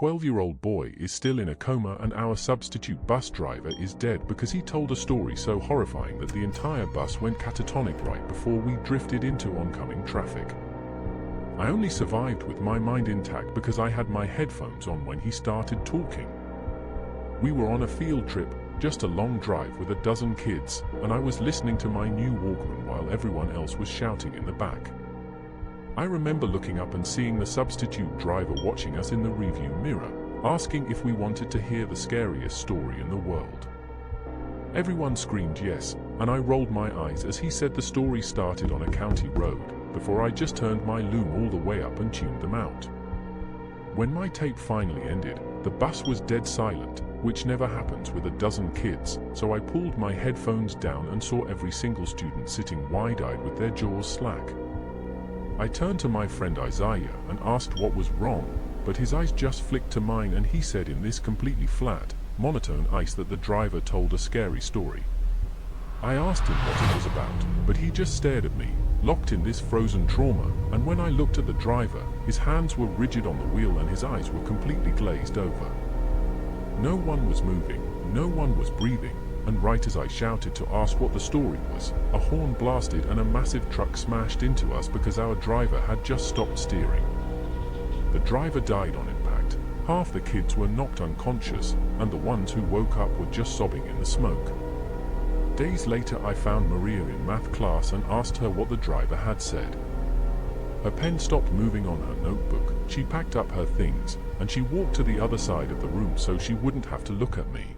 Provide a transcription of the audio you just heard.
12-year-old boy is still in a coma, and our substitute bus driver is dead because he told a story so horrifying that the entire bus went catatonic right before we drifted into oncoming traffic. I only survived with my mind intact because I had my headphones on when he started talking. We were on a field trip, just a long drive with a dozen kids, and I was listening to my new Walkman while everyone else was shouting in the back. I remember looking up and seeing the substitute driver watching us in the rearview mirror, asking if we wanted to hear the scariest story in the world. Everyone screamed yes, and I rolled my eyes as he said the story started on a county road, before I just turned my loom all the way up and tuned them out. When my tape finally ended, the bus was dead silent, which never happens with a dozen kids, so I pulled my headphones down and saw every single student sitting wide-eyed with their jaws slack. I turned to my friend Isaiah and asked what was wrong, but his eyes just flicked to mine and he said in this completely flat, monotone voice that the driver told a scary story. I asked him what it was about, but he just stared at me, locked in this frozen trauma, and when I looked at the driver, his hands were rigid on the wheel and his eyes were completely glazed over. No one was moving, no one was breathing, and right as I shouted to ask what the story was, a horn blasted and a massive truck smashed into us because our driver had just stopped steering. The driver died on impact, half the kids were knocked unconscious, and the ones who woke up were just sobbing in the smoke. Days later I found Maria in math class and asked her what the driver had said. Her pen stopped moving on her notebook, she packed up her things, and she walked to the other side of the room so she wouldn't have to look at me.